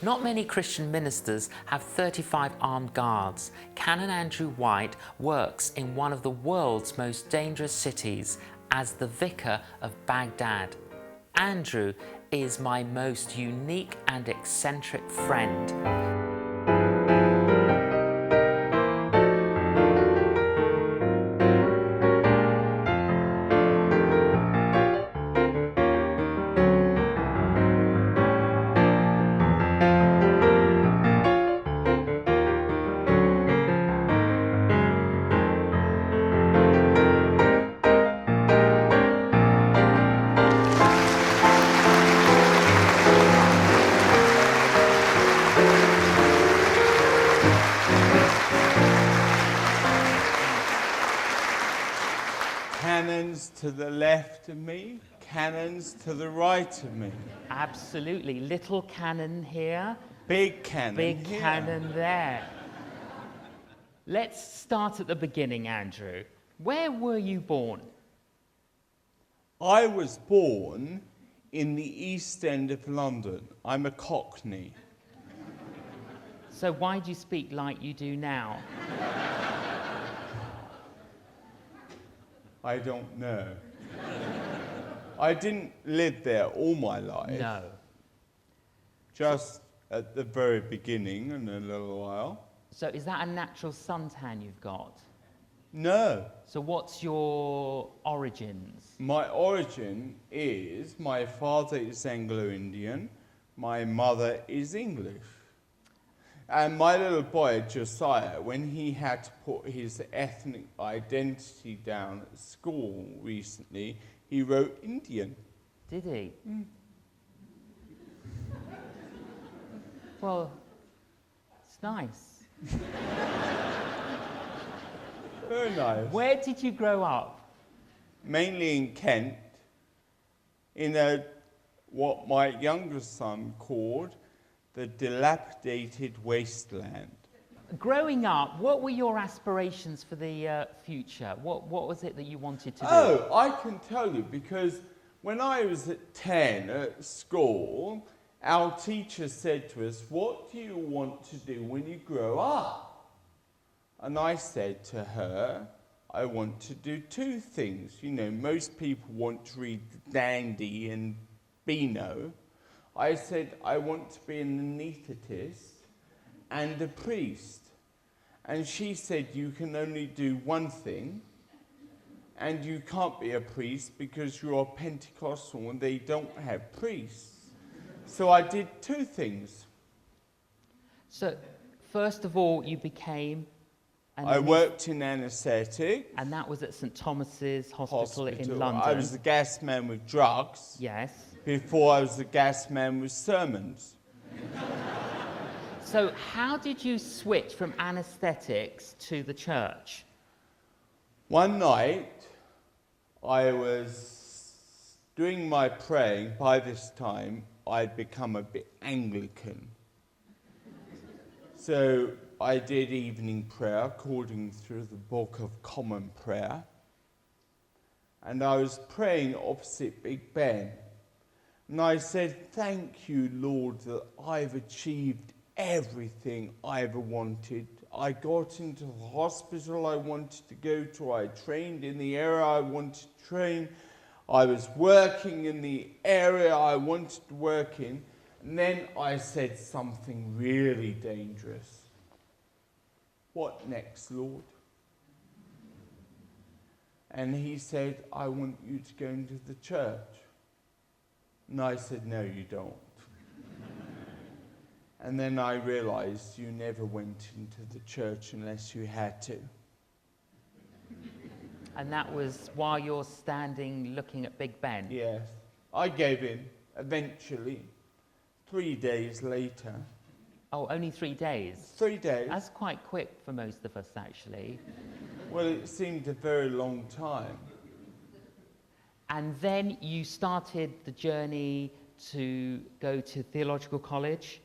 Not many Christian ministers have 35 armed guards. Canon Andrew White works in one of the world's most dangerous cities as the Vicar of Baghdad. Andrew is my most unique and eccentric friend. Cannons to the left of me, cannons to the right of me. Absolutely. Little cannon here, Big cannon big here. cannon there. Let's start at the beginning, Andrew. Where were you born? I was born in the East End of London. I'm a Cockney. So why do you speak like you do now? I don't know. I didn't live there all my life. No. Just at the very beginning and a little while. So is that a natural suntan you've got? No. So what's your origins? My origin is my father is Anglo-Indian, my mother is English. And my little boy, Josiah, when he had to put his ethnic identity down at school recently, he wrote Indian. Did he? Well, it's nice. Very nice. Where did you grow up? Mainly in Kent, in what my younger son called the dilapidated wasteland. Growing up, what were your aspirations for the future? What was it that you wanted to do? Oh, I can tell you, because when I was at 10 at school, our teacher said to us, "What do you want to do when you grow up?" And I said to her, "I want to do two things. You know, most people want to read Dandy and Beano." I said, "I want to be an anaesthetist and a priest." And she said, "You can only do one thing, and you can't be a priest because you're Pentecostal and they don't have priests." So I did two things. So, first of all, you became I worked in anaesthetic. And that was at St Thomas's Hospital in London. I was the gas man with drugs. Yes. Before I was the gas man with sermons. So how did you switch from anaesthetics to the church? One night, I was doing my praying. By this time, I'd become a bit Anglican. So I did evening prayer according to the Book of Common Prayer. And I was praying opposite Big Ben. And I said, "Thank you, Lord, that I've achieved everything I ever wanted. I got into the hospital I wanted to go to. I trained in the area I wanted to train. I was working in the area I wanted to work in." And then I said something really dangerous. "What next, Lord?" And he said, "I want you to go into the church." And I said, "No, you don't." And then I realized you never went into the church unless you had to. And that was while you're standing looking at Big Ben? Yes. I gave in, eventually, 3 days later. Oh, only 3 days? 3 days. That's quite quick for most of us, actually. Well, it seemed a very long time. And then you started the journey to go to theological college?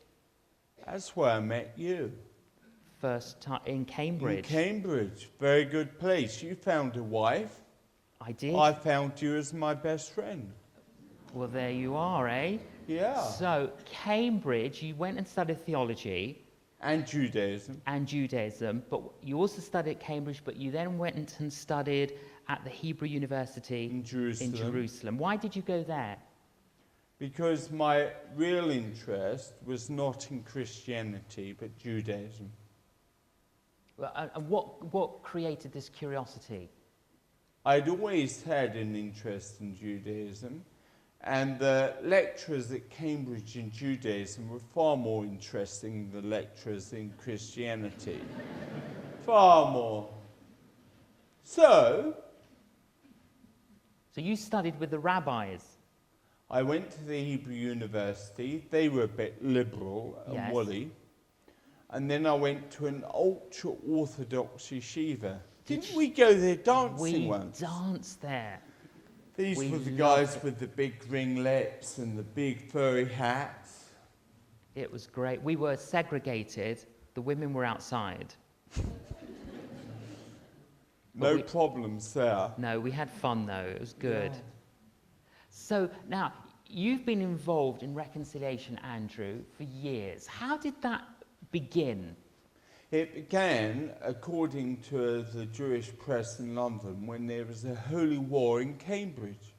That's where I met you. First time in Cambridge? In Cambridge. Very good place. You found a wife. I did. I found you as my best friend. Well, there you are, eh? Yeah. So, Cambridge, you went and studied theology And Judaism. and Judaism, but you also studied at Cambridge, but you then went and studied at the Hebrew University In Jerusalem. Why did you go there? Because my real interest was not in Christianity, but Judaism. And what created this curiosity? I'd always had an interest in Judaism, and the lecturers at Cambridge in Judaism were far more interesting than the lecturers in Christianity. Far more. So you studied with the rabbis? I went to the Hebrew University. They were a bit liberal and Yes. woolly. And then I went to an ultra-Orthodox yeshiva. Didn't we go there dancing once? We danced there. These We were the loved guys it. with the big ringlets and the big furry hats. It was great. We were segregated. The women were outside. No problems there. No, we had fun though. It was good. Yeah. So now, you've been involved in reconciliation, Andrew, for years. How did that begin? It began, according to the Jewish press in London, when there was a holy war in Cambridge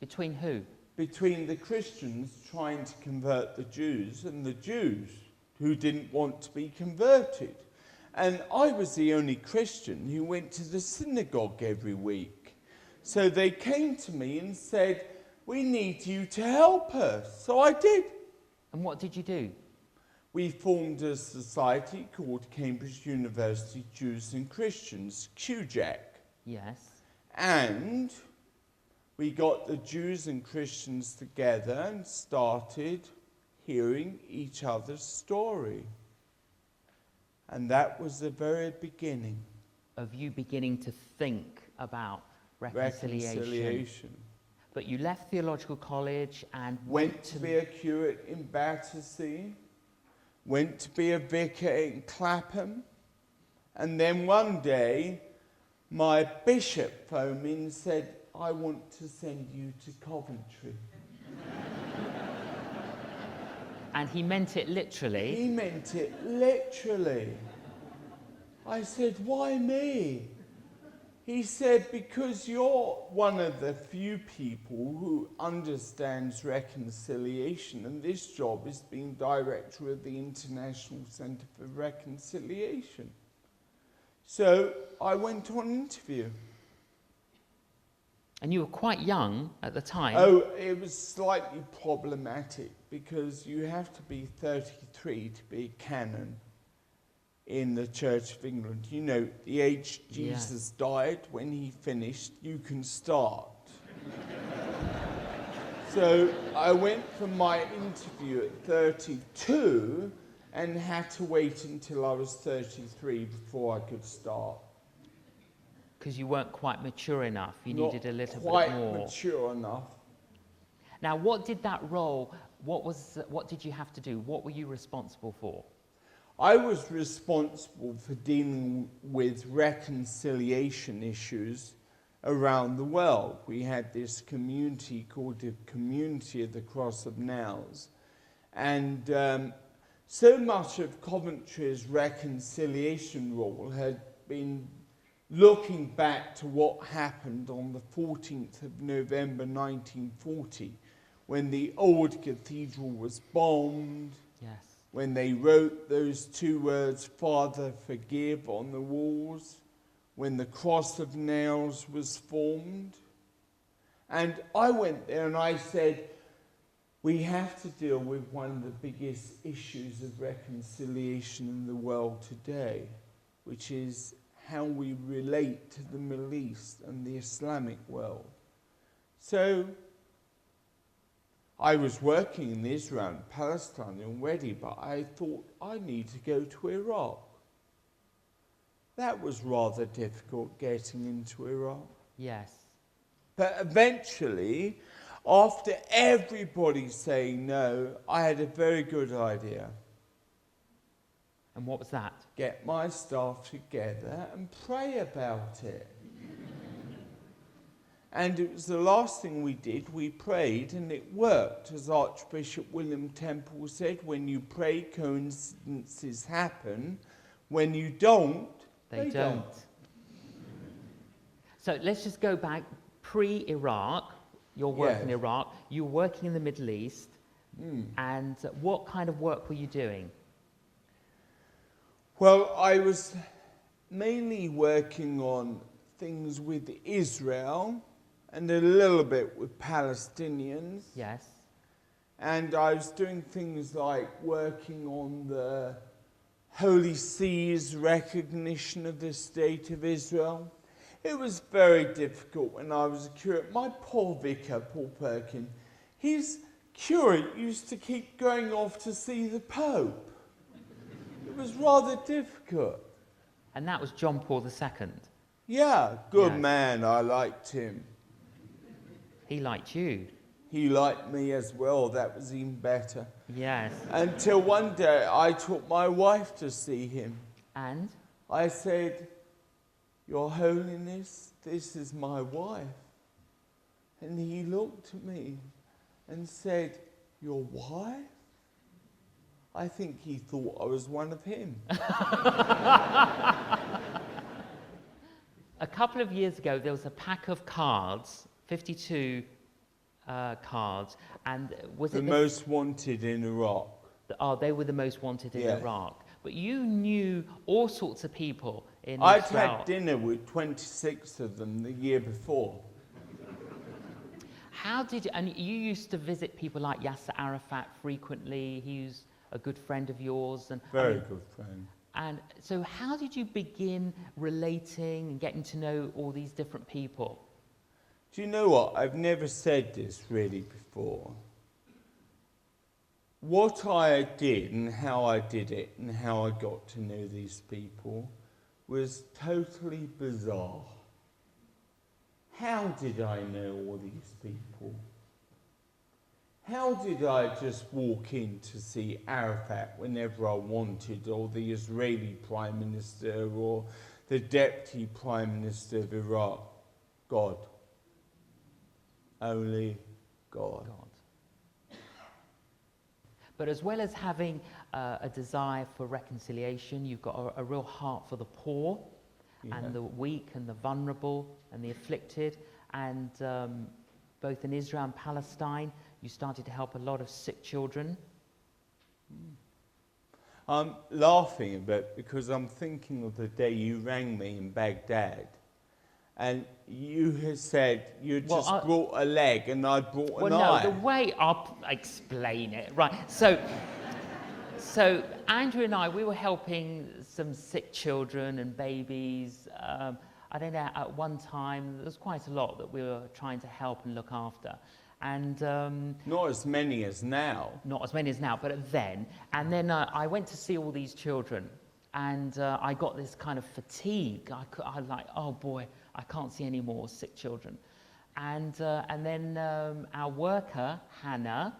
Between who? between the Christians trying to convert the Jews and the Jews who didn't want to be converted. And I was the only Christian who went to the synagogue every week. So they came to me and said, "We need you to help us." So I did. And what did you do? We formed a society called Cambridge University Jews and Christians, QJAC. Yes. And we got the Jews and Christians together and started hearing each other's story. And that was the very beginning. Of you beginning to think about reconciliation. But you left theological college and Went to be a curate in Battersea. Went to be a vicar in Clapham. And then one day, my bishop phoned me and said, "I want to send you to Coventry." And he meant it literally. He meant it literally. I said, "Why me?" He said, "Because you're one of the few people who understands reconciliation, and this job is being director of the International Centre for Reconciliation." So I went on an interview. And you were quite young at the time. Oh, it was slightly problematic because you have to be 33 to be a canon in the Church of England. You know, the age Jesus died, when he finished, you can start. So I went for my interview at 32 and had to wait until I was 33 before I could start. Because you weren't quite mature enough. You Not needed a little bit quite more. mature enough. Now, what did that role, what did you have to do? What were you responsible for? I was responsible for dealing with reconciliation issues around the world. We had this community called the Community of the Cross of Nails. And so much of Coventry's reconciliation role had been looking back to what happened on the 14th of November 1940, when the old cathedral was bombed, Yes. when they wrote those two words, "Father, forgive," on the walls, when the cross of nails was formed. And I went there and I said, we have to deal with one of the biggest issues of reconciliation in the world today, which is how we relate to the Middle East and the Islamic world. So I was working in Israel and Palestine already, but I thought I need to go to Iraq. That was rather difficult, getting into Iraq. Yes. But eventually, after everybody saying no, I had a very good idea. And what was that? Get my staff together and pray about it. And it was the last thing we did. We prayed and it worked. As Archbishop William Temple said, when you pray, coincidences happen. When you don't, they don't. So let's just go back pre-Iraq. Your work in Yes. Iraq. You were working in the Middle East. And what kind of work were you doing? Well, I was mainly working on things with Israel and a little bit with Palestinians. Yes. And I was doing things like working on the Holy See's recognition of the State of Israel. It was very difficult when I was a curate. My poor vicar, Paul Perkin, his curate used to keep going off to see the Pope. It was rather difficult. And that was John Paul II. Yeah, good Yes. man, I liked him. He liked you. He liked me as well, that was even better. Yes. Until one day I took my wife to see him. And? I said, Your Holiness, this is my wife. And he looked at me and said, Your wife? I think he thought I was one of him. A couple of years ago, there was a pack of cards, 52 cards, and was The it most wanted in Iraq. they were the most wanted in Yeah. Iraq. But you knew all sorts of people in I'd Israel. had dinner with 26 of them the year before. How did you, and you used to visit people like Yasser Arafat frequently. He was a good friend of yours. And Very good friend. And so how did you begin relating and getting to know all these different people? Do you know what? I've never said this really before. What I did and how I did it and how I got to know these people was totally bizarre. How did I know all these people? How did I just walk in to see Arafat whenever I wanted, or the Israeli Prime Minister, or the Deputy Prime Minister of Iraq? God. Only God. But as well as having a desire for reconciliation, you've got a real heart for the poor and the weak and the vulnerable and the afflicted. And both in Israel and Palestine, you started to help a lot of sick children. I'm laughing a bit because I'm thinking of the day you rang me in Baghdad. And you had said you just brought a leg and I brought an eye. No, the way I'll explain it. Right, so Andrew and I, we were helping some sick children and babies. I don't know, at one time, there was quite a lot that we were trying to help and look after. And not as many as now. Not as many as now, but then. And then I went to see all these children. And I got this kind of fatigue. I like, oh boy, I can't see any more sick children. And then our worker, Hannah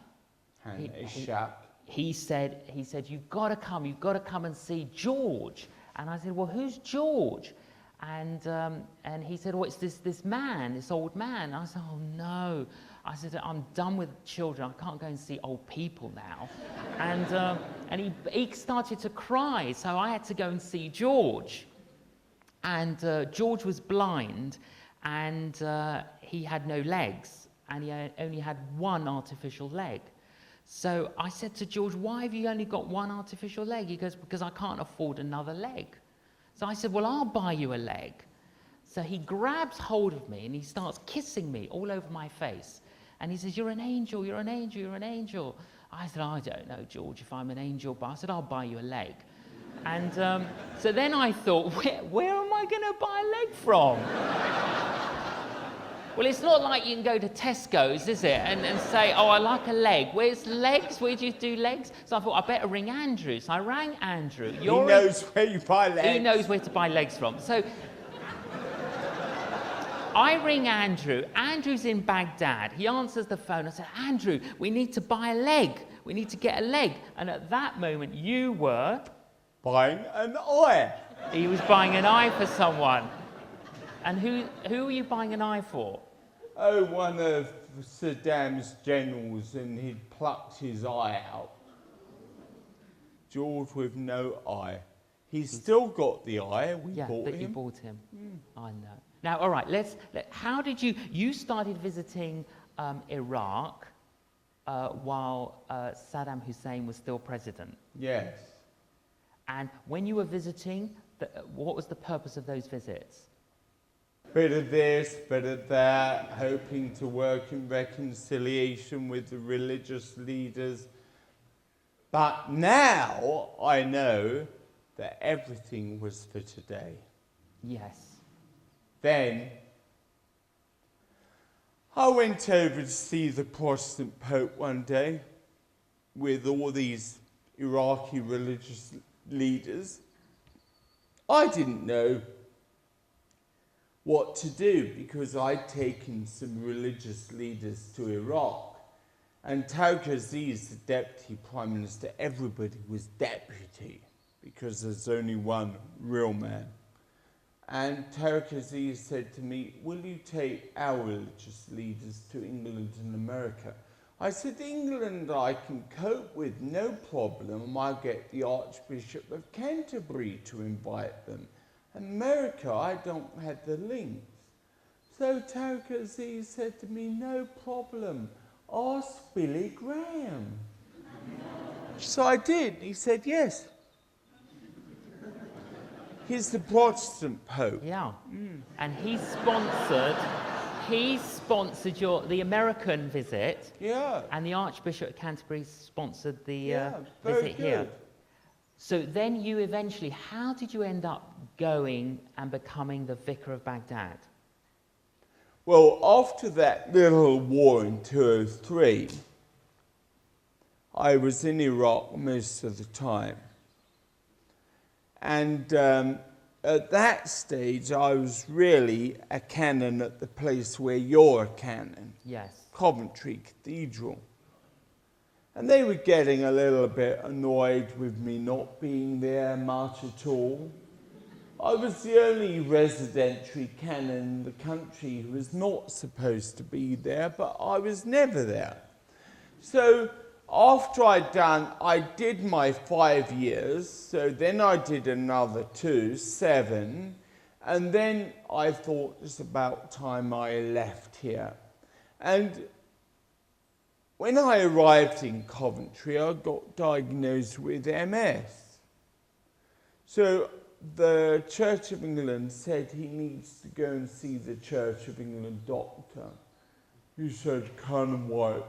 Ishaq. he said, you've got to come and see George. And I said, well, who's George? And he said, oh, it's this man, this old man. I said, oh no. I said, I'm done with children. I can't go and see old people now. And he started to cry, so I had to go and see George. And George was blind, and he had no legs, and he only had one artificial leg. So I said to George, why have you only got one artificial leg? He goes, because I can't afford another leg. So I said, well, I'll buy you a leg. So he grabs hold of me, and he starts kissing me all over my face. And he says, you're an angel, you're an angel, you're an angel. I said, I don't know, George, if I'm an angel, but I said, I'll buy you a leg. And so then I thought, where am I going to buy a leg from? Well, it's not like you can go to Tesco's, is it? And say, oh, I like a leg. Where's legs? Where do you do legs? So I thought, I better ring Andrew. So I rang Andrew. He knows where you buy legs. He knows where to buy legs from. So I ring Andrew. Andrew's in Baghdad. He answers the phone. I said, Andrew, we need to buy a leg. We need to get a leg. And at that moment, you were... buying an eye. He was buying an eye for someone. And who were you buying an eye for? one of Saddam's generals, and he'd plucked his eye out. George with no eye. He's still got the eye. We bought him. You bought him. I know. Now, all right. How did you started visiting Iraq while Saddam Hussein was still president? Yes. And when you were visiting, what was the purpose of those visits? Bit of this, bit of that, hoping to work in reconciliation with the religious leaders. But now I know that everything was for today. Yes. Then I went over to see the Protestant Pope one day with all these Iraqi religious leaders. I didn't know what to do because I'd taken some religious leaders to Iraq. And Tariq Aziz, the Deputy Prime Minister, everybody was deputy because there's only one real man. And Tariq Aziz said to me, will you take our religious leaders to England and America? I said, England I can cope with, no problem. I'll get the Archbishop of Canterbury to invite them. America, I don't have the links. So Tariq Aziz said to me, no problem. Ask Billy Graham. So I did. He said yes. He's the Protestant Pope. Yeah. And he sponsored the American visit. Yeah. And the Archbishop of Canterbury sponsored the very visit good. here. So then you eventually, how did you end up going and becoming the Vicar of Baghdad? Well, after that little war in 2003, I was in Iraq most of the time. And at that stage, I was really a canon at the place where you're a canon. Yes. Coventry Cathedral. And they were getting a little bit annoyed with me not being there much at all. I was the only residentiary canon in the country who was not supposed to be there, but I was never there. So after I did my 5 years, so then I did another 2, 7, and then I thought it's about time I left here. And when I arrived in Coventry, I got diagnosed with MS. So the Church of England said he needs to go and see the Church of England doctor. He said, Canon White,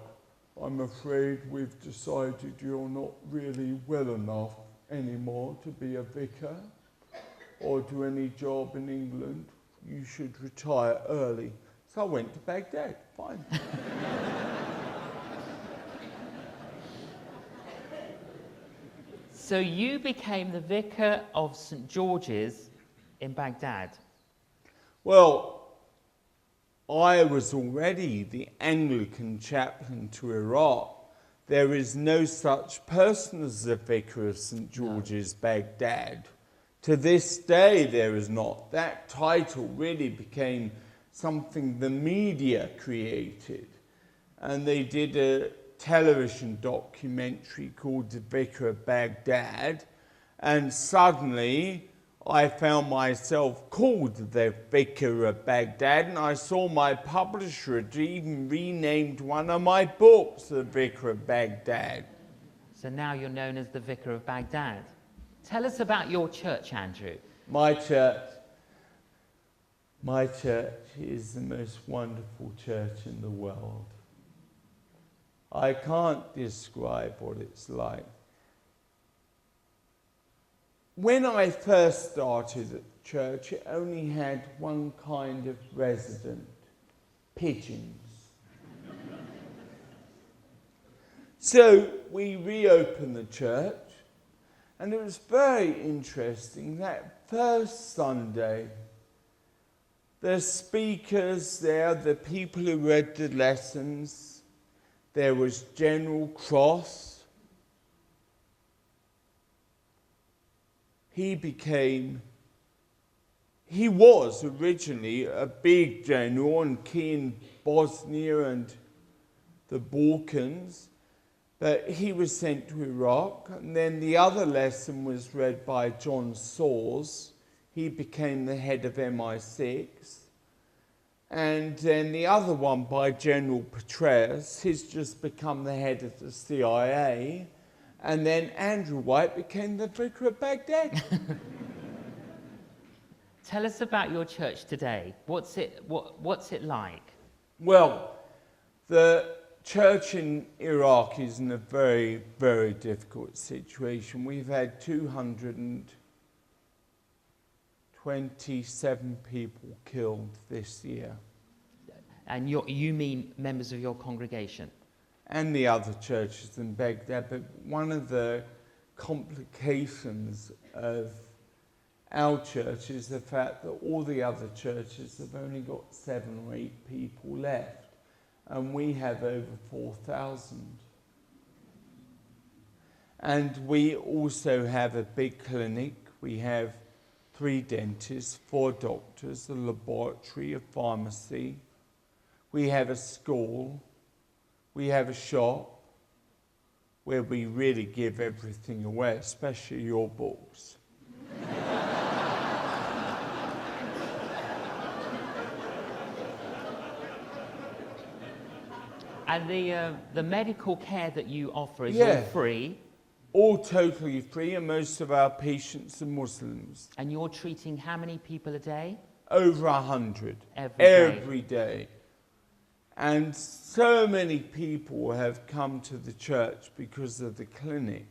I'm afraid we've decided you're not really well enough anymore to be a vicar or do any job in England. You should retire early. So I went to Baghdad. Fine. So you became the Vicar of St. George's in Baghdad. Well, I was already the Anglican chaplain to Iraq. There is no such person as the Vicar of St. George's, Baghdad. To this day, there is not. That title really became something the media created. And they did a television documentary called The Vicar of Baghdad, and suddenly I found myself called the Vicar of Baghdad, and I saw my publisher had even renamed one of my books The Vicar of Baghdad. So now you're known as the Vicar of Baghdad. Tell us about your church, Andrew. My church is the most wonderful church in the world. I can't describe what it's like. When I first started at the church, it only had one kind of resident, pigeons. So we reopened the church, and it was very interesting. That first Sunday, the speakers there, the people who read the lessons, there was General Cross. He he was originally a big general and key in Bosnia and the Balkans, but he was sent to Iraq. And then the other lesson was read by John Sawes. He became the head of MI6. And then the other one by General Petraeus, he's just become the head of the CIA. And then Andrew White became the Vicar of Baghdad. Tell us about your church today. What's it like? Well, the church in Iraq is in a very, very difficult situation. We've had 227 people killed this year. And you mean members of your congregation? And the other churches in Baghdad. But one of the complications of our church is the fact that all the other churches have only got 7 or 8 people left. And we have over 4,000. And we also have a big clinic. We have 3 dentists, 4 doctors, a laboratory, a pharmacy. We have a school. We have a shop where we really give everything away, especially your books. And the medical care that you offer is all free? All totally free, and most of our patients are Muslims. And you're treating how many people a day? Over 100. Every day. And so many people have come to the church because of the clinic.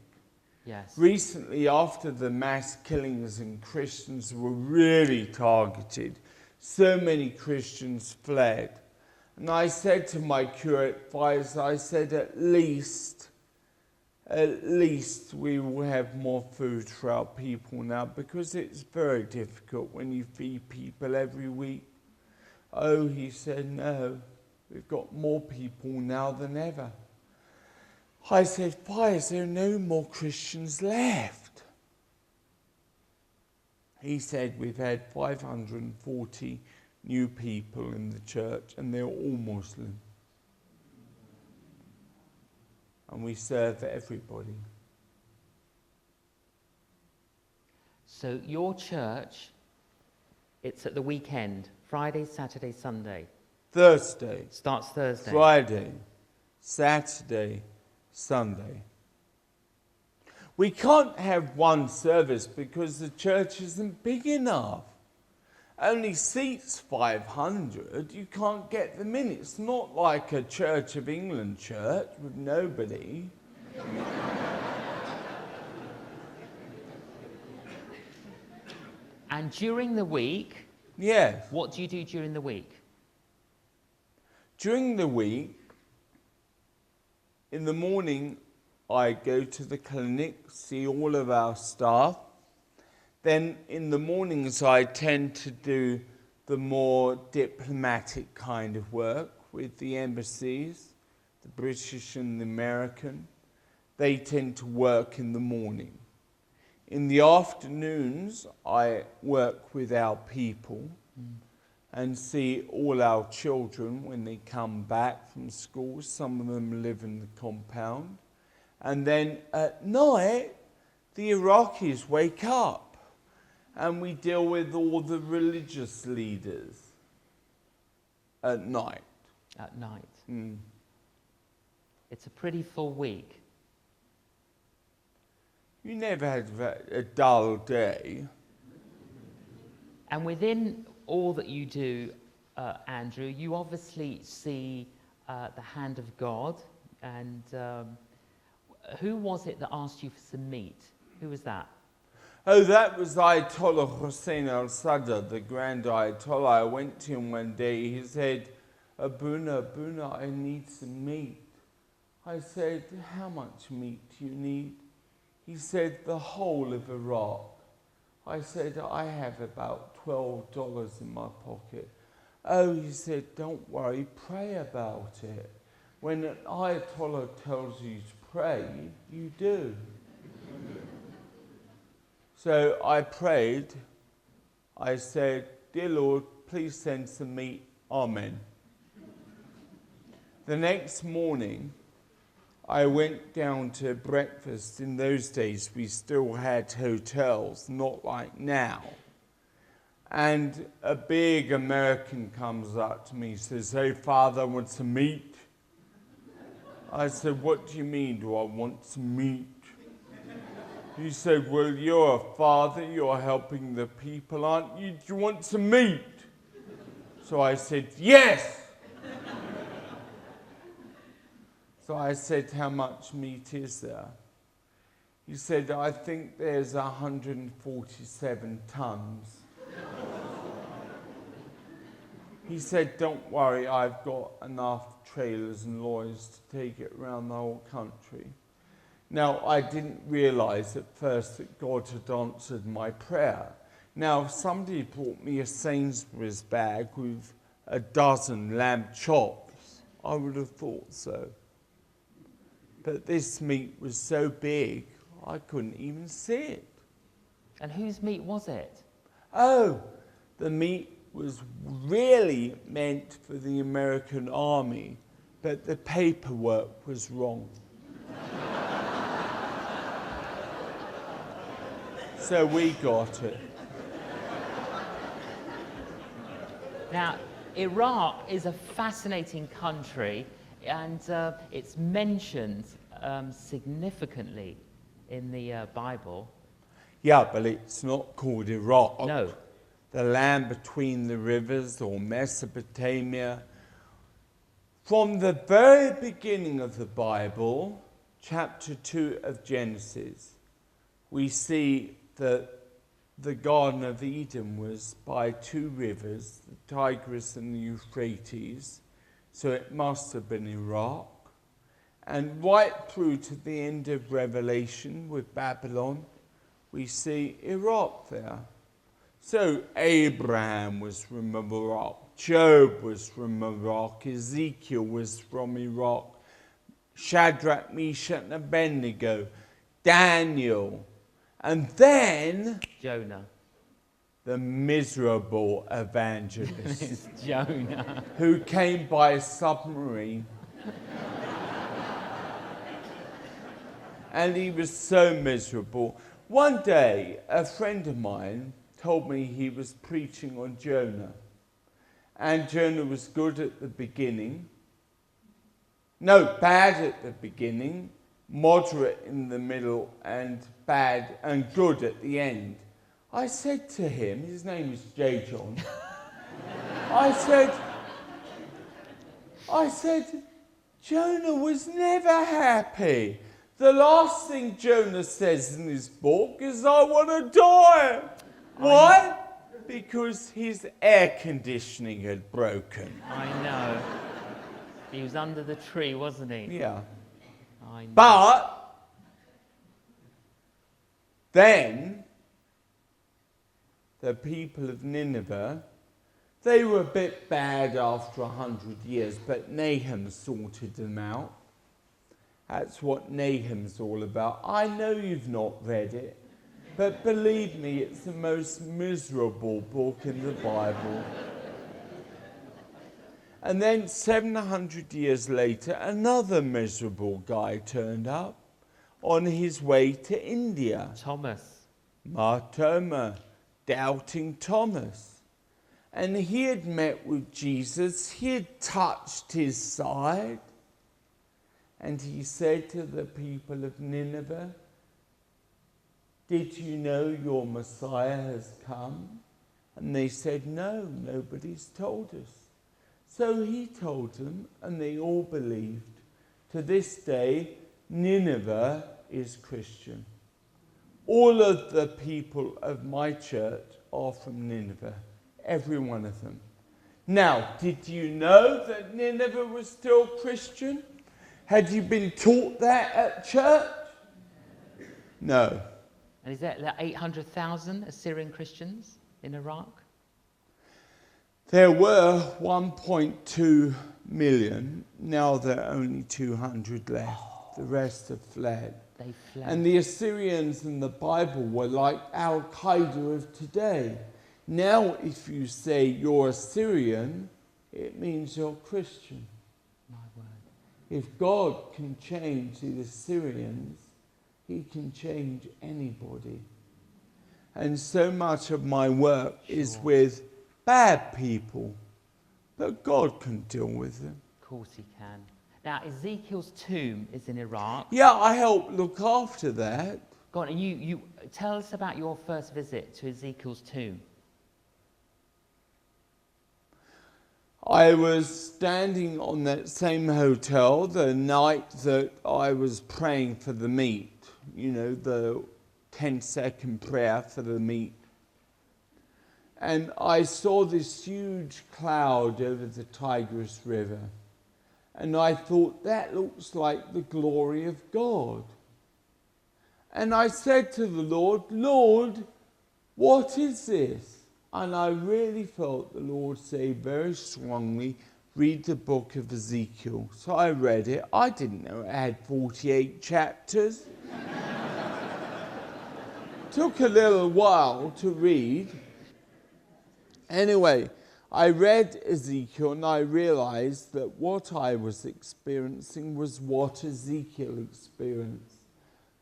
Yes. Recently, after the mass killings and Christians were really targeted, so many Christians fled. And I said to my curate advisor, I said, at least we will have more food for our people now, because it's very difficult when you feed people every week. Oh, he said, no, we've got more people now than ever. I said, why is there no more Christians left? He said, we've had 540 new people in the church, and they're all Muslim. And we serve everybody. So your church, it's at the weekend, Friday, Saturday, Sunday. Thursday. Starts Thursday. Friday, Saturday, Sunday. We can't have one service because the church isn't big enough. Only seats 500, you can't get them in. It's not like a Church of England church with nobody. And during the week, Yes. what do you do during the week? During the week, in the morning, I go to the clinic, see all of our staff. Then in the mornings, I tend to do the more diplomatic kind of work with the embassies, the British and the American. They tend to work in the morning. In the afternoons, I work with our people and see all our children when they come back from school. Some of them live in the compound. And then at night, the Iraqis wake up. And we deal with all the religious leaders at night. At night. Mm. It's a pretty full week. You never had a dull day. And within all that you do, Andrew, you obviously see the hand of God. And who was it that asked you for some meat? Who was that? Oh, that was Ayatollah Hussein al-Sadr, the grand Ayatollah. I went to him one day. He said, Abuna, I need some meat. I said, how much meat do you need? He said, the whole of Iraq. I said, I have about $12 in my pocket. Oh, he said, don't worry, pray about it. When an Ayatollah tells you to pray, you do. So I prayed. I said, "Dear Lord, please send some meat. Amen." The next morning, I went down to breakfast. In those days, we still had hotels, not like now. And a big American comes up to me and says, "Hey, Father, I want some meat." I said, "What do you mean, do I want some meat?" He said, "Well, you're a father, you're helping the people, aren't you? Do you want some meat?" So I said, "Yes." So I said, "How much meat is there?" He said, "I think there's 147 tons. He said, "Don't worry, I've got enough trailers and lorries to take it around the whole country." Now, I didn't realize at first that God had answered my prayer. Now, if somebody brought me a Sainsbury's bag with a dozen lamb chops, I would have thought so. But this meat was so big, I couldn't even see it. And whose meat was it? Oh, the meat was really meant for the American army, but the paperwork was wrong. So we got it. Now, Iraq is a fascinating country, and it's mentioned significantly in the Bible. Yeah, but it's not called Iraq. No. The land between the rivers, or Mesopotamia. From the very beginning of the Bible, chapter 2 of Genesis, we see that the Garden of Eden was by two rivers, the Tigris and the Euphrates, so it must have been Iraq. And right through to the end of Revelation with Babylon, we see Iraq there. So Abraham was from Iraq, Job was from Iraq, Ezekiel was from Iraq, Shadrach, Meshach, and Abednego, Daniel, and then Jonah. the miserable evangelist It's Jonah. who came by submarine. And he was so miserable. One day, a friend of mine told me he was preaching on Jonah. And Jonah was good at the beginning. No, bad at the beginning, moderate in the middle, and bad and good at the end. I said to him, his name is J.John, I said, Jonah was never happy. The last thing Jonah says in his book is, "I want to die." Why? Because his air conditioning had broken. I know. He was under the tree, wasn't he? Yeah. I know. But then the people of Nineveh, they were a bit bad after 100 years, but Nahum sorted them out. That's what Nahum's all about. I know you've not read it, but believe me, it's the most miserable book in the Bible. And then 700 years later, another miserable guy turned up on his way to India. Thomas. Martoma, doubting Thomas. And he had met with Jesus, he had touched his side, and he said to the people of Nineveh, "Did you know your Messiah has come?" And they said, "No, nobody's told us." So he told them, and they all believed. To this day, Nineveh is Christian. All of the people of my church are from Nineveh, every one of them. Now, did you know that Nineveh was still Christian? Had you been taught that at church? No. And is that 800,000 Assyrian Christians in Iraq? There were 1.2 million. Now there are only 200 left. The rest have fled. They fled. And the Assyrians in the Bible were like Al-Qaeda of today. Now, if you say you're a Syrian, it means you're Christian. My word. If God can change the Assyrians, he can change anybody. And so much of my work is with bad people, but God can deal with them. Of course he can. Now, Ezekiel's tomb is in Iraq. Yeah, I help look after that. Go on, and you tell us about your first visit to Ezekiel's tomb. I was standing on that same hotel the night that I was praying for the meat. You know, the 10-second prayer for the meat. And I saw this huge cloud over the Tigris River. And I thought, that looks like the glory of God. And I said to the Lord, Lord, what is this? And I really felt the Lord say very strongly, read the book of Ezekiel. So I read it. I didn't know it had 48 chapters. Took a little while to read. Anyway, I read Ezekiel and I realized that what I was experiencing was what Ezekiel experienced.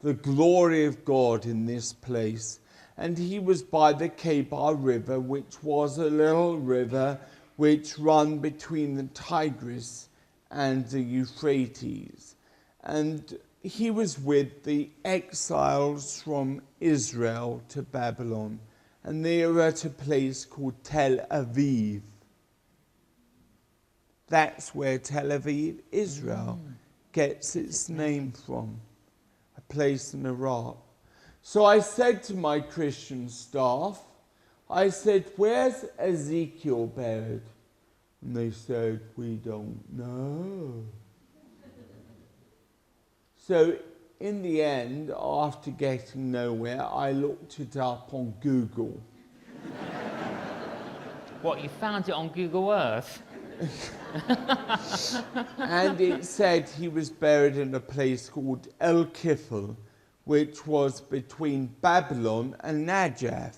The glory of God in this place. And he was by the Kebar River, which was a little river which ran between the Tigris and the Euphrates. And he was with the exiles from Israel to Babylon. And they were at a place called Tel Aviv. That's where Tel Aviv, Israel, gets its name from. A place in Iraq. So I said to my Christian staff, I said, where's Ezekiel buried? And they said, we don't know. So in the end, after getting nowhere, I looked it up on Google. What, you found it on Google Earth? And it said he was buried in a place called El Kifl, which was between Babylon and Najaf.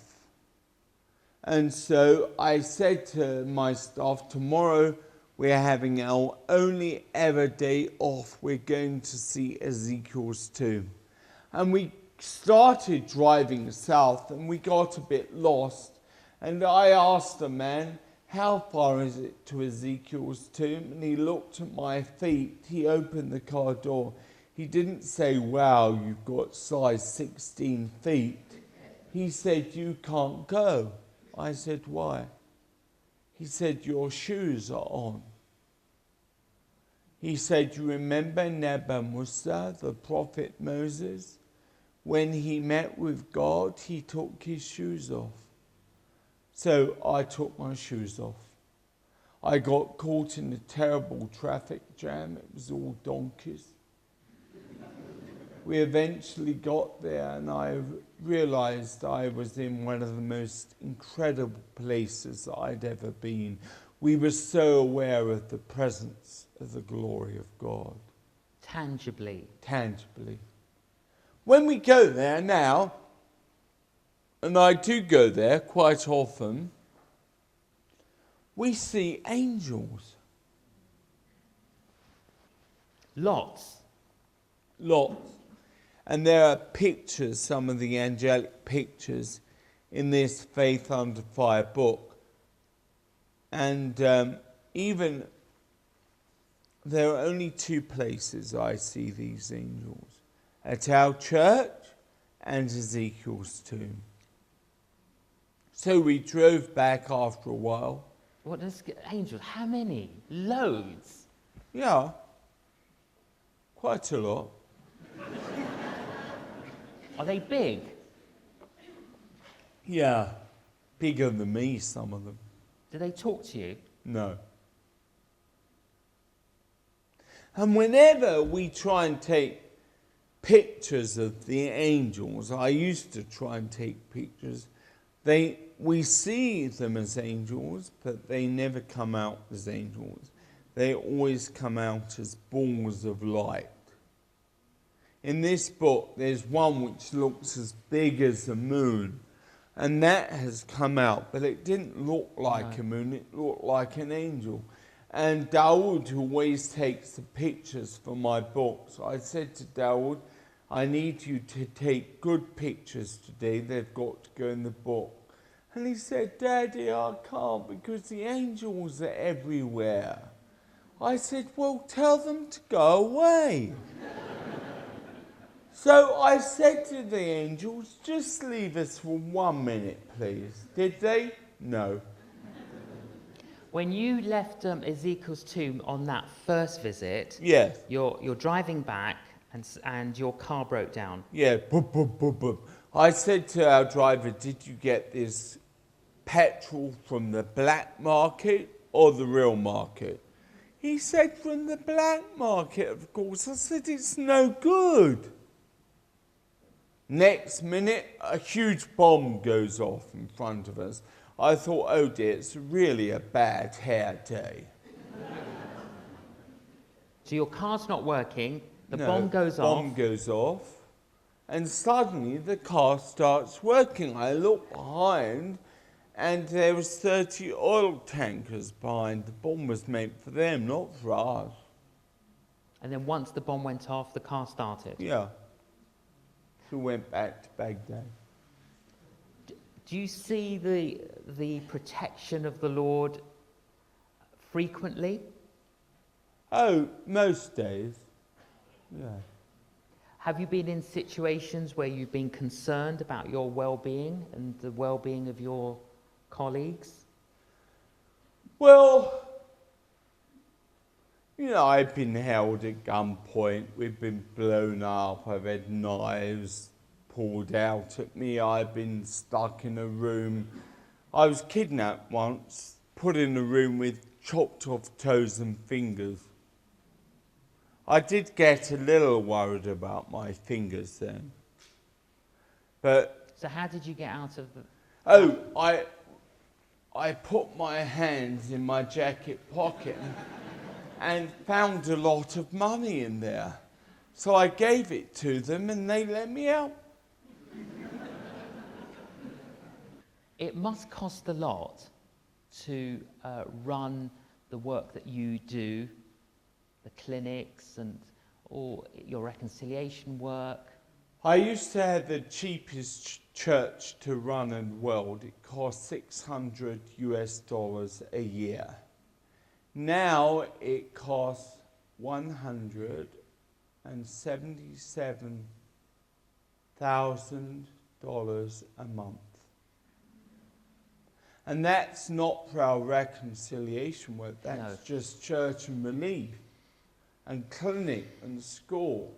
And so I said to my staff, tomorrow we're having our only ever day off. We're going to see Ezekiel's tomb. And we started driving south and we got a bit lost. And I asked the man, how far is it to Ezekiel's tomb? And he looked at my feet. He opened the car door. He didn't say, wow, you've got size 16 feet. He said, you can't go. I said, why? He said, your shoes are on. He said, you remember Neba Musa, the prophet Moses? When he met with God, he took his shoes off. So I took my shoes off. I got caught in a terrible traffic jam. It was all donkeys. We eventually got there and I realized I was in one of the most incredible places that I'd ever been. We were so aware of the presence of the glory of God. Tangibly. Tangibly. When we go there now, and I do go there quite often, we see angels. Lots. Lots. And there are pictures, some of the angelic pictures, in this Faith Under Fire book. And even there are only two places I see these angels. At our church and Ezekiel's tomb. So we drove back after a while. What does angels? How many? Loads. Yeah, quite a lot. Are they big? Yeah, bigger than me, some of them. Do they talk to you? No. And whenever we try and take pictures of the angels, I used to try and take pictures, we see them as angels, but they never come out as angels. They always come out as balls of light. In this book, there's one which looks as big as the moon, And that has come out, but it didn't look like a moon, it looked like an angel. And Dawood, who always takes the pictures for my books, I said to Dawood, I need you to take good pictures today, they've got to go in the book. And he said, Daddy, I can't because the angels are everywhere. I said, well, tell them to go away. So I said to the angels, just leave us for 1 minute, please. Did they? No. When you left Ezekiel's tomb on that first visit, Yes. you're driving back and your car broke down. Yeah, boop, boop, boop, boop. I said to our driver, did you get this petrol from the black market or the real market? He said, from the black market, of course. I said, it's no good. Next minute, a huge bomb goes off in front of us. I thought, oh dear, it's really a bad hair day. So your car's not working, the No, bomb goes off. Bomb goes off, and suddenly the car starts working. I look behind, and there was 30 oil tankers behind. The bomb was meant for them, not for us. And then once the bomb went off, the car started. Yeah. So we went back to Baghdad. Do you see the protection of the Lord frequently? Oh, most days. Yeah. Have you been in situations where you've been concerned about your well-being and the well-being of your colleagues? Well, you know, I've been held at gunpoint, we've been blown up, I've had knives pulled out at me, I've been stuck in a room. I was kidnapped once, put in a room with chopped off toes and fingers. I did get a little worried about my fingers then. But So how did you get out of the... oh, I put my hands in my jacket pocket and found a lot of money in there. So I gave it to them and they let me out. It must cost a lot to run the work that you do, the clinics and all your reconciliation work. I used to have the cheapest church to run in the world. It cost $600 a year. Now it costs $177,000 a month. And that's not for our reconciliation work, that's just church and relief and clinic and school.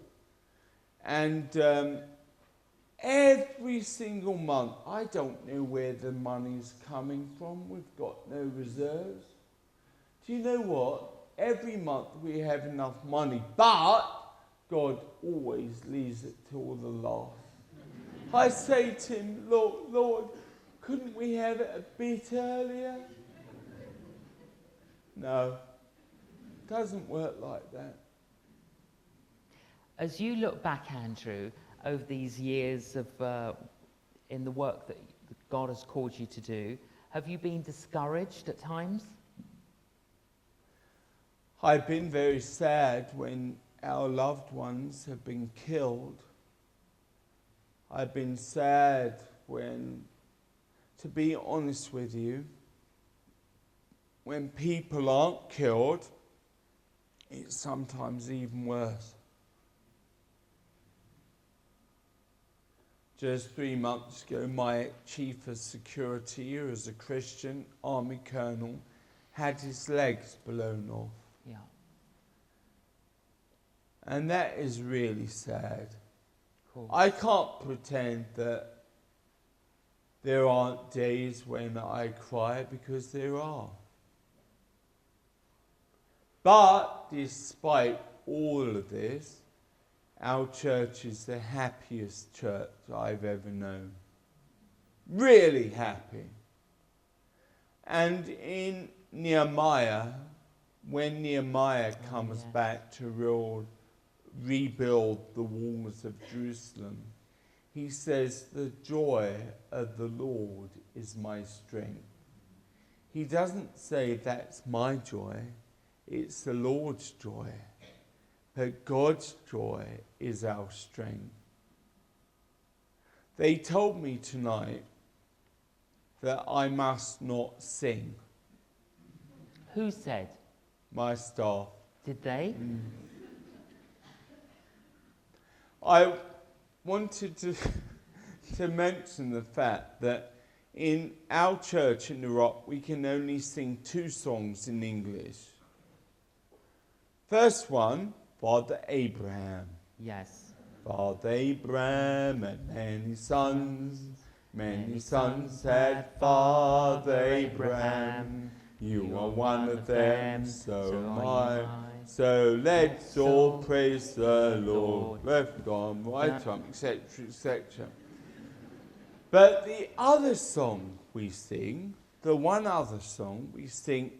And every single month, I don't know where the money's coming from, we've got no reserves. Do you know what? Every month we have enough money, but God always leaves it till the last. I say to him, Lord, couldn't we have it a bit earlier? No, it doesn't work like that. As you look back, Andrew, over these years of in the work that God has called you to do, have you been discouraged at times? I've been very sad when our loved ones have been killed. I've been sad when, to be honest with you, when people aren't killed, it's sometimes even worse. Just 3 months ago, my chief of security, who is a Christian army colonel, had his legs blown off. Yeah. And that is really sad. Cool. I can't pretend that there aren't days when I cry, because there are. But despite all of this, our church is the happiest church I've ever known. Really happy. And in Nehemiah, when Nehemiah comes back to rebuild the walls of Jerusalem, he says, the joy of the Lord is my strength. He doesn't say that's my joy, it's the Lord's joy. But God's joy is our strength. They told me tonight that I must not sing. Who said? My staff. Did they? I wanted to mention the fact that in our church in Iraq, we can only sing 2 songs in English. First one, Father Abraham. Yes. Father Abraham had many sons had Father Abraham. You are one of them, so am I. So let's all praise the Lord. Left arm, right arm, etc., etc. But the other song we sing, the one other song we sing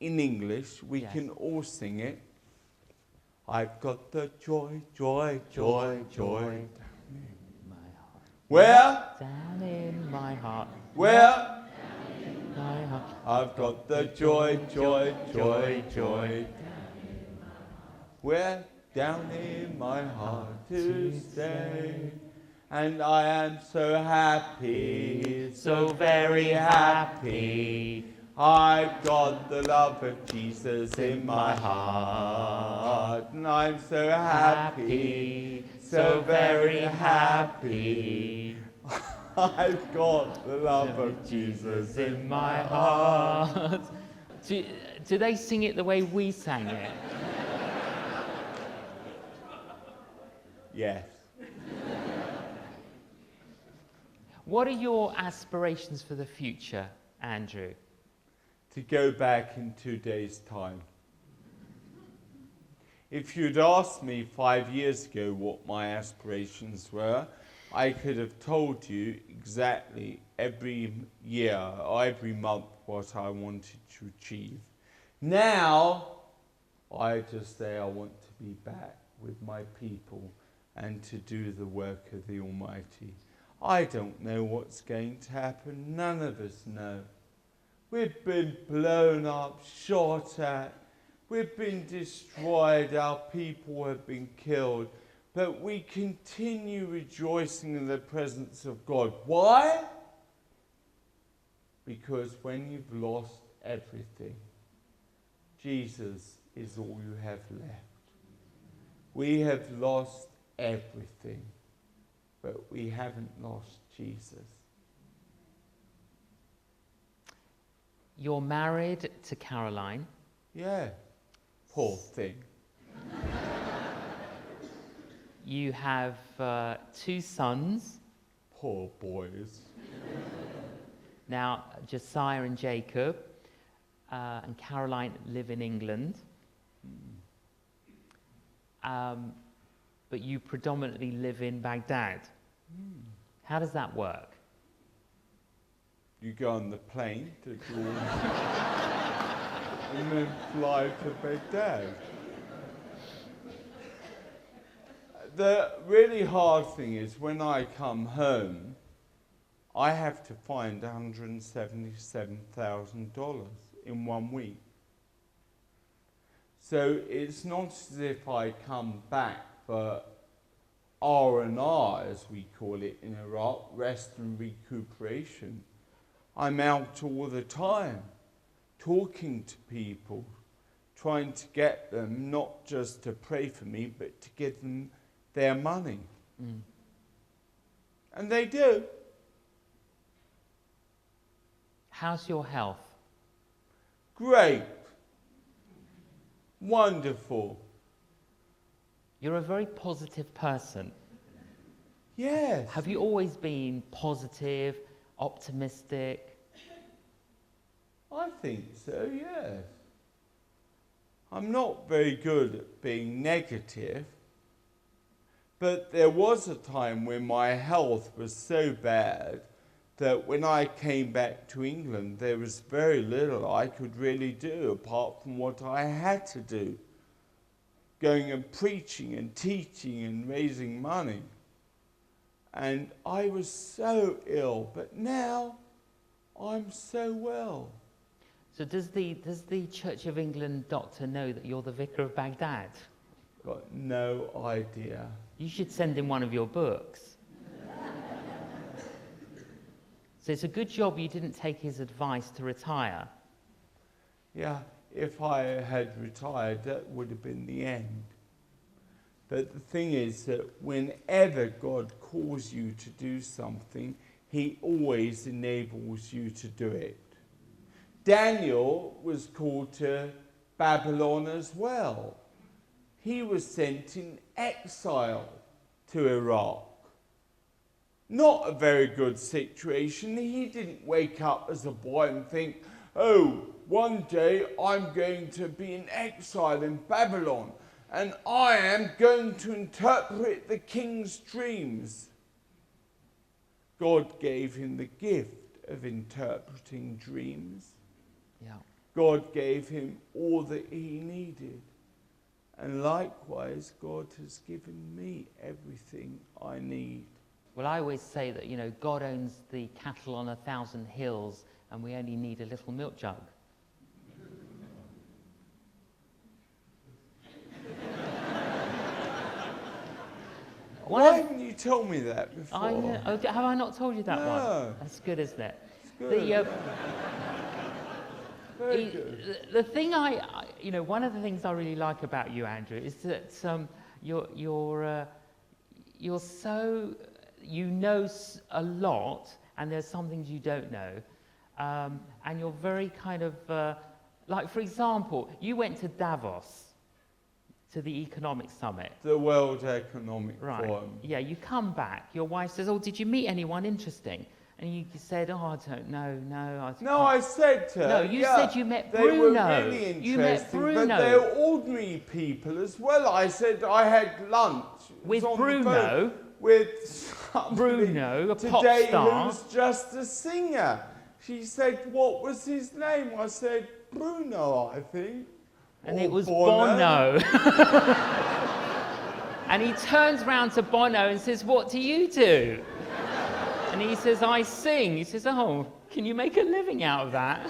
in English, we can all sing it. I've got the joy, joy, joy, joy. Where? Down in my heart. Where? My heart. I've got the joy, joy, joy, joy. Where? Down in my heart to stay. And I am so happy, so very happy. I've got the love of Jesus in my heart. And I'm so happy, so very happy. I've got the love of Jesus in my heart. Do they sing it the way we sang it? Yes. What are your aspirations for the future, Andrew? To go back in 2 days' time. If you'd asked me 5 years ago what my aspirations were, I could have told you exactly every year or every month what I wanted to achieve. Now, I just say I want to be back with my people and to do the work of the Almighty. I don't know what's going to happen. None of us know. We've been blown up, shot at. We've been destroyed. Our people have been killed. But we continue rejoicing in the presence of God. Why? Because when you've lost everything, Jesus is all you have left. We have lost everything, but we haven't lost Jesus. You're married to Caroline. Yeah, poor thing. You have 2 sons. Poor boys. Now, Josiah and Jacob and Caroline live in England. But you predominantly live in Baghdad. How does that work? You go on the plane to Jordan and then fly to Baghdad. The really hard thing is when I come home, I have to find $177,000 in 1 week. So it's not as if I come back for R&R, as we call it in Iraq, rest and recuperation. I'm out all the time, talking to people, trying to get them not just to pray for me, but to give them their money. And they do. How's your health? Great. Wonderful. You're a very positive person. Yes. Have you always been positive, optimistic? I think so, yes. I'm not very good at being negative, but there was a time when my health was so bad that when I came back to England, there was very little I could really do apart from what I had to do. Going and preaching and teaching and raising money. And I was so ill, but now I'm so well. So does the Church of England doctor know that you're the Vicar of Baghdad? Got no idea. You should send him one of your books. So it's a good job you didn't take his advice to retire. Yeah, if I had retired, that would have been the end. But the thing is that whenever God calls you to do something, he always enables you to do it. Daniel was called to Babylon as well. He was sent in exile to Iraq. Not a very good situation. He didn't wake up as a boy and think, oh, one day I'm going to be in exile in Babylon and I am going to interpret the king's dreams. God gave him the gift of interpreting dreams. Yeah. God gave him all that he needed. And likewise, God has given me everything I need. Well, I always say that, you know, God owns the cattle on 1,000 hills and we only need a little milk jug. Why haven't you told me that before? I know. Oh, have I not told you that one? No. That's good, isn't it? It's good. Very good. The thing you know, one of the things I really like about you, Andrew, is that you're so, you know a lot, and there's some things you don't know, and you're very kind of, like for example, you went to Davos, to the Economic Summit. The World Economic Right. Forum. Yeah, you come back, your wife says, oh, did you meet anyone interesting? And you said, oh, I don't know, no. I said to her, no, you said you met Bruno. They were really interesting, you met Bruno. but they're ordinary people as well. I said I had lunch. With Bruno. With somebody Bruno, a pop today star. who's just a singer. She said, what was his name? I said, Bruno, I think. And Or it was Bono. And he turns round to Bono and says, what do you do? And he says, I sing. He says, oh, can you make a living out of that?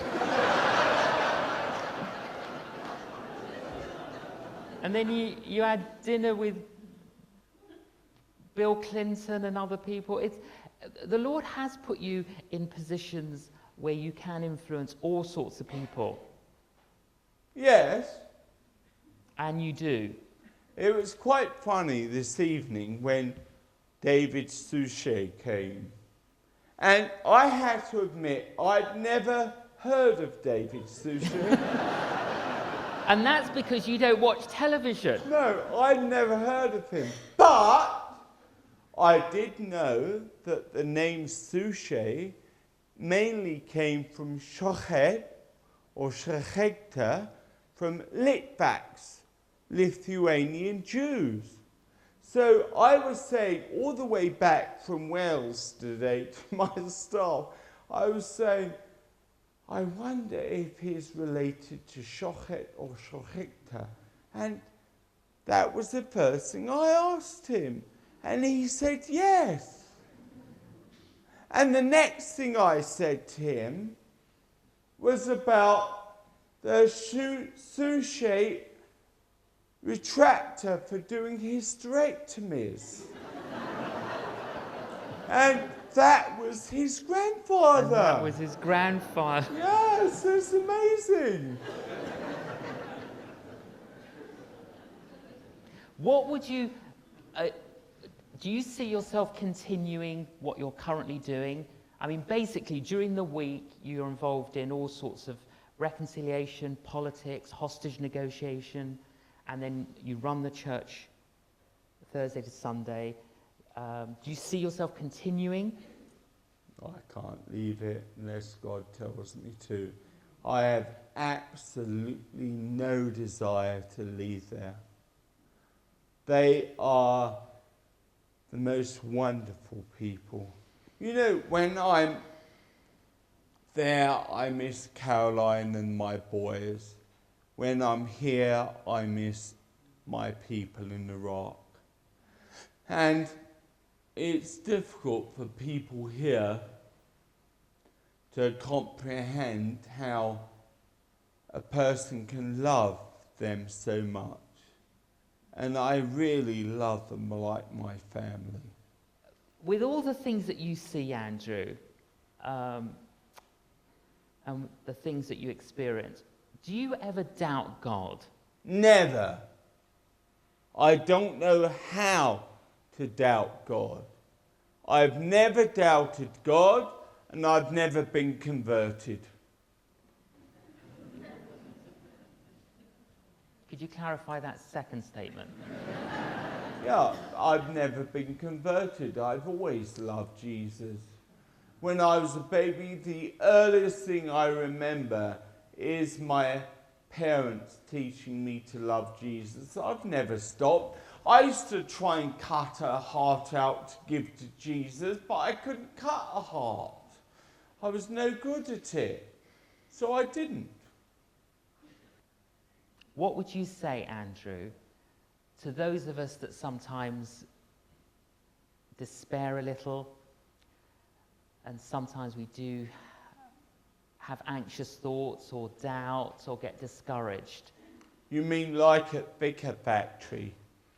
And then you had dinner with Bill Clinton and other people. The Lord has put you in positions where you can influence all sorts of people. Yes. And you do. It was quite funny this evening when David Suchet came. And I had to admit, I'd never heard of David Suchet. And that's because you don't watch television. No, I'd never heard of him. But I did know that the name Suchet mainly came from Shochet or Shechegta from Litvaks, Lithuanian Jews. So I was saying all the way back from Wales today to my staff, I was saying, I wonder if he's related to Shochet or Shochekta. And that was the first thing I asked him. And he said yes. And the next thing I said to him was about the Suchet retractor for doing hysterectomies. And that was his grandfather. And that was his grandfather. Yes, it's amazing. What would you... do you see yourself continuing what you're currently doing? I mean, basically, during the week, you're involved in all sorts of reconciliation, politics, hostage negotiation, and then you run the church Thursday to Sunday. Do you see yourself continuing? I can't leave it unless God tells me to. I have absolutely no desire to leave there. They are the most wonderful people. You know, when I'm there, I miss Caroline and my boys. When I'm here, I miss my people in Iraq. And it's difficult for people here to comprehend how a person can love them so much. And I really love them like my family. With all the things that you see, Andrew, and the things that you experience, do you ever doubt God? Never. I don't know how to doubt God. I've never doubted God, and I've never been converted. Could you clarify that second statement? Yeah, I've never been converted. I've always loved Jesus. When I was a baby, the earliest thing I remember is my parents teaching me to love Jesus. I've never stopped. I used to try and cut a heart out to give to Jesus, but I couldn't cut a heart. I was no good at it, so I didn't. What would you say, Andrew, to those of us that sometimes despair a little, and sometimes we do have anxious thoughts or doubts or get discouraged? You mean like at Vicar Factory?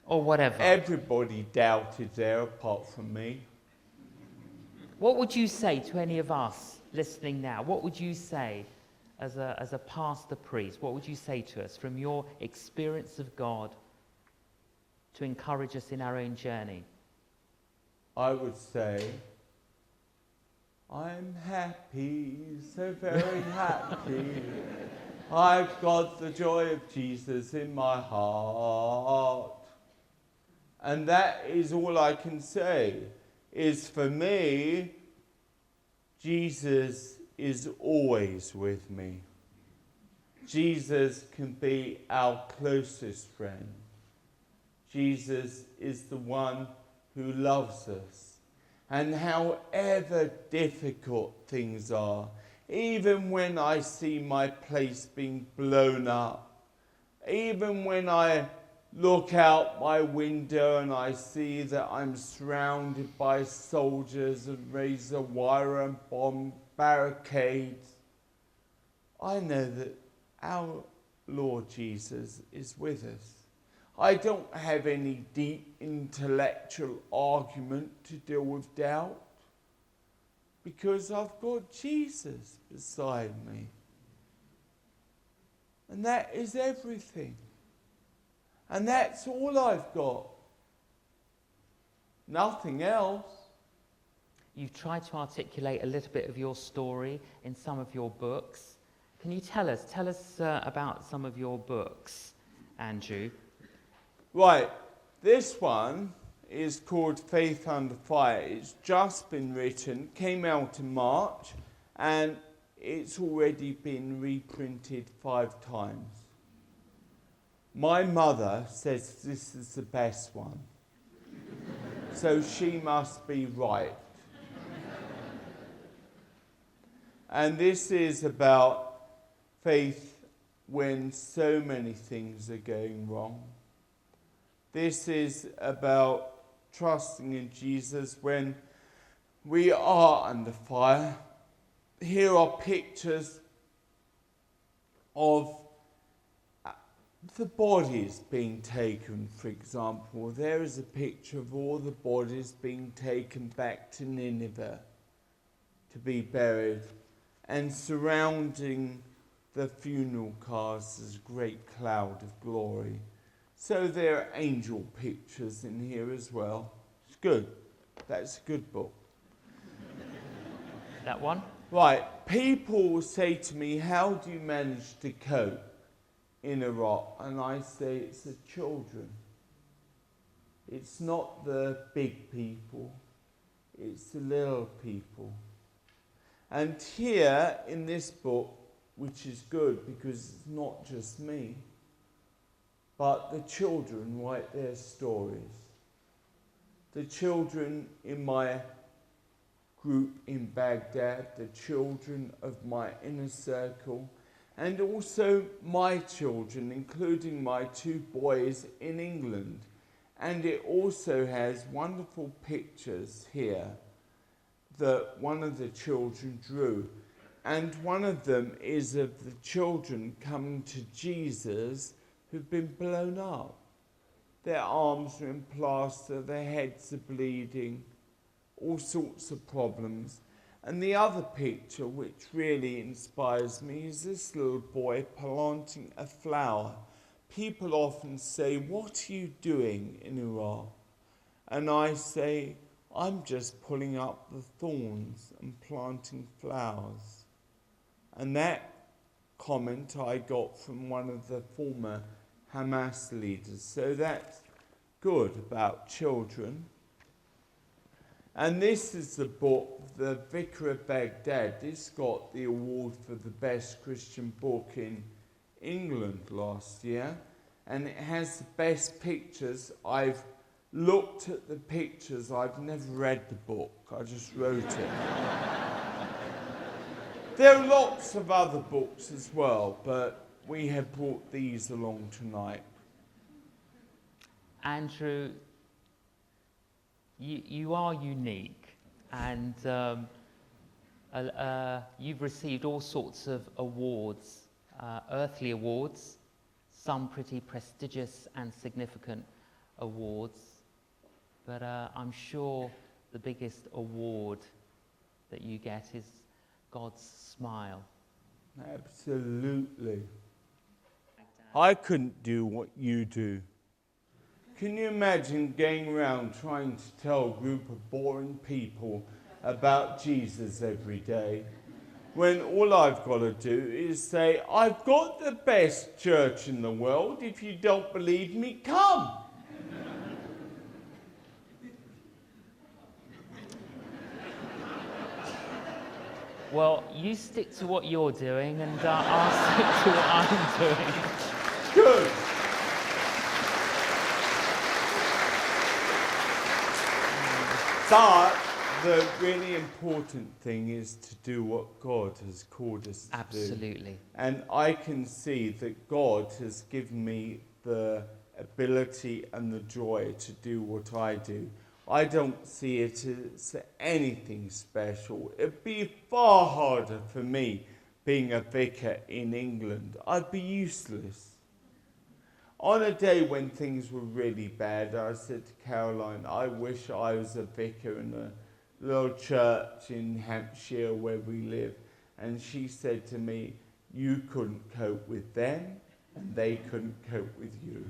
Or whatever. Everybody doubted there apart from me. What would you say to any of us listening now? What would you say as a pastor priest? What would you say to us from your experience of God to encourage us in our own journey? I would say, I'm happy, so very happy. I've got the joy of Jesus in my heart. And that is all I can say, is for me, Jesus is always with me. Jesus can be our closest friend. Jesus is the one who loves us. And however difficult things are, even when I see my place being blown up, even when I look out my window and I see that I'm surrounded by soldiers and razor wire and bomb barricades, I know that our Lord Jesus is with us. I don't have any deep intellectual argument to deal with doubt because I've got Jesus beside me. And that is everything. And that's all I've got. Nothing else. You've tried to articulate a little bit of your story in some of your books. Can you tell us about some of your books, Andrew? Right, this one is called Faith Under Fire. It's just been written, came out in March, and it's already been reprinted 5 times. My mother says this is the best one, so she must be right. And this is about faith when so many things are going wrong. This is about trusting in Jesus when we are under fire. Here are pictures of the bodies being taken, for example. There is a picture of all the bodies being taken back to Nineveh to be buried, and surrounding the funeral cars is a great cloud of glory. So there are angel pictures in here as well. It's good. That's a good book. That one? Right. People say to me, how do you manage to cope in Iraq? And I say it's the children. It's not the big people. It's the little people. And here in this book, which is good because it's not just me, but the children write their stories. The children in my group in Baghdad, the children of my inner circle, and also my children, including my 2 boys in England. And it also has wonderful pictures here that one of the children drew. And one of them is of the children coming to Jesus who've been blown up. Their arms are in plaster, their heads are bleeding, all sorts of problems. And the other picture, which really inspires me, is this little boy planting a flower. People often say, "What are you doing in Iraq?" And I say, "I'm just pulling up the thorns and planting flowers." And that comment I got from one of the former Hamas leaders. So that's good about children. And this is the book, the Vicar of Baghdad. This got the award for the best Christian book in England last year. And it has the best pictures. I've looked at the pictures. I've never read the book. I just wrote it. There are lots of other books as well, but we have brought these along tonight. Andrew, you are unique, and you've received all sorts of awards, earthly awards, some pretty prestigious and significant awards, but I'm sure the biggest award that you get is God's smile. Absolutely. I couldn't do what you do. Can you imagine going around trying to tell a group of boring people about Jesus every day, when all I've got to do is say, "I've got the best church in the world. If you don't believe me, come." Well, you stick to what you're doing, and I'll stick to what I'm doing. Good. But the really important thing is to do what God has called us to do. Absolutely. And I can see that God has given me the ability and the joy to do what I do. I don't see it as anything special. It'd be far harder for me being a vicar in England. I'd be useless. On a day when things were really bad, I said to Caroline, "I wish I was a vicar in a little church in Hampshire where we live." And she said to me, "You couldn't cope with them, and they couldn't cope with you."